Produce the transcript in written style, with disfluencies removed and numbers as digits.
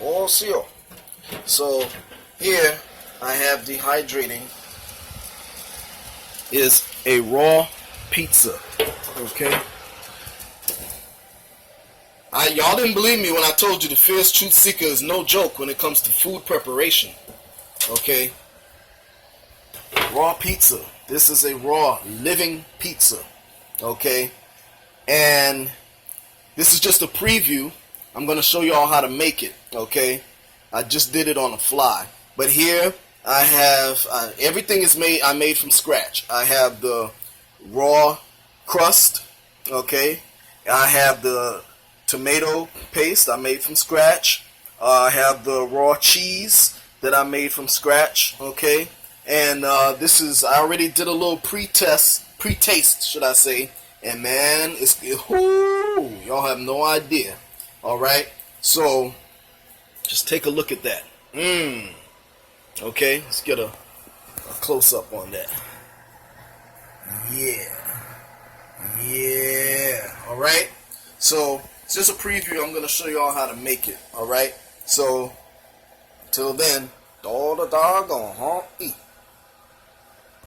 all seal. So here I have dehydrating is a raw pizza. Okay. Y'all didn't believe me when I told you the fierce truth seeker is no joke when it comes to food preparation. Okay. Raw pizza. This is a raw living pizza. Okay. And this is just a preview. I'm going to show you all how to make it. Okay. I just did it on the fly. But here I have everything is made. I made from scratch. I have the raw crust. Okay. I have the tomato paste I made from scratch. I have the raw cheese that I made from scratch. Okay. And this is, I already did a little pre-taste, should I say. And man, y'all have no idea. Alright, so just take a look at that. Okay, let's get a close-up on that. Yeah. Alright, so it's just a preview. I'm going to show you all how to make it. Alright, so till then, all the doggone, eat.